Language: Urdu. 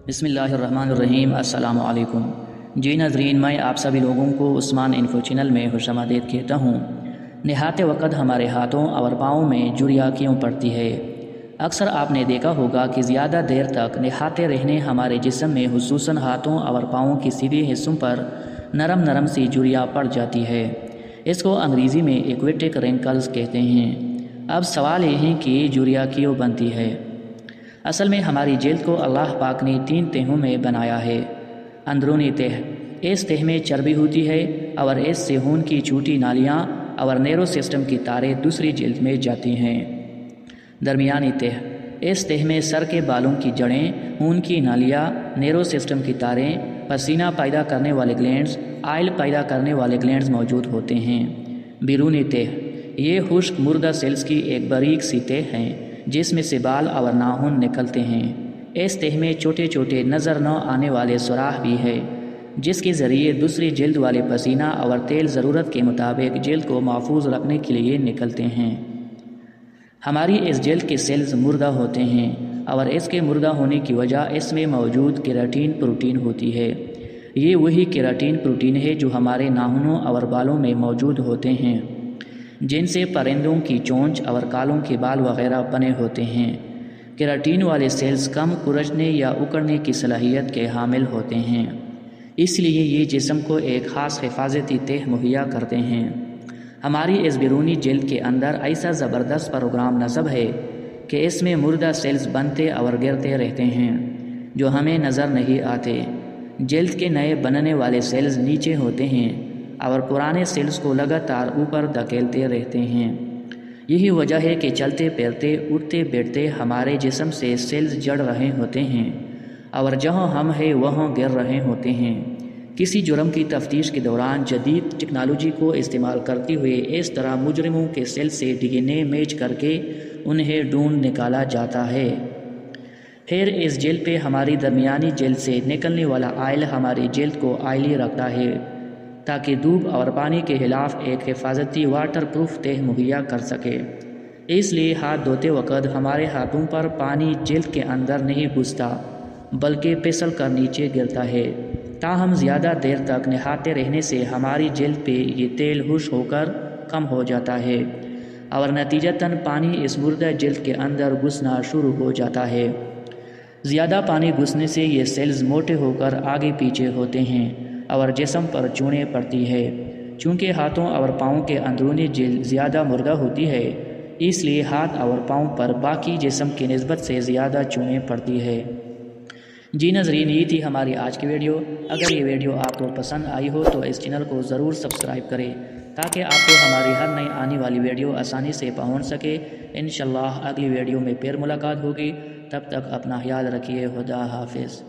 بسم اللہ الرحمن الرحیم۔ السلام علیکم جی ناظرین، میں آپ سبھی لوگوں کو عثمان انفو چینل میں خوش آمدید کہتا ہوں۔ نہاتے وقت ہمارے ہاتھوں اور پاؤں میں جریا کیوں پڑتی ہے؟ اکثر آپ نے دیکھا ہوگا کہ زیادہ دیر تک نہاتے رہنے ہمارے جسم میں خصوصاً ہاتھوں اور پاؤں کی سیدھے حصوں پر نرم سی جریا پڑ جاتی ہے۔ اس کو انگریزی میں ایکویٹک رینکلز کہتے ہیں۔ اب سوال یہ ہے کہ جریا کیوں بنتی ہے؟ اصل میں ہماری جلد کو اللہ پاک نے 3 تہوں میں بنایا ہے۔ اندرونی تہ، اس تہ میں چربی ہوتی ہے اور اس سے خون کی چھوٹی نالیاں اور نیرو سسٹم کی تاریں دوسری جلد میں جاتی ہیں۔ درمیانی تہ، اس تہ میں سر کے بالوں کی جڑیں، خون کی نالیاں، نیرو سسٹم کی تاریں، پسینہ پیدا کرنے والے گلینڈز، آئل پیدا کرنے والے گلینڈز موجود ہوتے ہیں۔ بیرونی تہ، یہ خشک مردہ سیلز کی ایک باریک سی تہ ہے جس میں سے بال اور ناخن نکلتے ہیں۔ اس تہ میں چھوٹے چھوٹے نظر نہ آنے والے سوراخ بھی ہے جس کے ذریعے دوسری جلد والے پسینہ اور تیل ضرورت کے مطابق جلد کو محفوظ رکھنے کے لیے نکلتے ہیں۔ ہماری اس جلد کے سیلز مردہ ہوتے ہیں اور اس کے مردہ ہونے کی وجہ اس میں موجود کیراٹین پروٹین ہوتی ہے۔ یہ وہی کیراٹین پروٹین ہے جو ہمارے ناخنوں اور بالوں میں موجود ہوتے ہیں جن سے پرندوں کی چونچ اور کالوں کے بال وغیرہ بنے ہوتے ہیں۔ کیراٹین والے سیلز کم کھرچنے یا اکڑنے کی صلاحیت کے حامل ہوتے ہیں، اس لیے یہ جسم کو ایک خاص حفاظتی تہ مہیا کرتے ہیں۔ ہماری اس بیرونی جلد کے اندر ایسا زبردست پروگرام نصب ہے کہ اس میں مردہ سیلز بنتے اور گرتے رہتے ہیں جو ہمیں نظر نہیں آتے۔ جلد کے نئے بننے والے سیلز نیچے ہوتے ہیں اور پرانے سیلز کو لگاتار اوپر دھکیلتے رہتے ہیں۔ یہی وجہ ہے کہ چلتے پھرتے، اٹھتے بیٹھتے ہمارے جسم سے سیلز جڑ رہے ہوتے ہیں اور جہاں ہم ہیں وہاں گر رہے ہوتے ہیں۔ کسی جرم کی تفتیش کے دوران جدید ٹیکنالوجی کو استعمال کرتے ہوئے اس طرح مجرموں کے سیل سے DNA میچ کر کے انہیں ڈھونڈ نکالا جاتا ہے۔ پھر اس جلد پہ ہماری درمیانی جلد سے نکلنے والا آئل ہماری جلد کو آئلی رکھتا ہے تاکہ دھوپ اور پانی کے خلاف ایک حفاظتی واٹر پروف تہ مہیا کر سکے۔ اس لیے ہاتھ دھوتے وقت ہمارے ہاتھوں پر پانی جلد کے اندر نہیں گھستا بلکہ پھسل کر نیچے گرتا ہے۔ تاہم زیادہ دیر تک نہاتے رہنے سے ہماری جلد پہ یہ تیل خشک ہو کر کم ہو جاتا ہے اور نتیجتاً پانی اس مردہ جلد کے اندر گھسنا شروع ہو جاتا ہے۔ زیادہ پانی گھسنے سے یہ سیلز موٹے ہو کر آگے پیچھے ہوتے ہیں اور جسم پر چونے پڑتی ہے۔ چونکہ ہاتھوں اور پاؤں کے اندرونی جلد زیادہ مردہ ہوتی ہے، اس لیے ہاتھ اور پاؤں پر باقی جسم کی نسبت سے زیادہ چونے پڑتی ہے۔ جی ناظرین، یہ تھی ہماری آج کی ویڈیو۔ اگر یہ ویڈیو آپ کو پسند آئی ہو تو اس چینل کو ضرور سبسکرائب کریں تاکہ آپ کو ہماری ہر نئی آنے والی ویڈیو آسانی سے پہنچ سکے۔ انشاءاللہ اگلی ویڈیو میں پھر ملاقات ہوگی، تب تک اپنا خیال رکھیے۔ خدا حافظ۔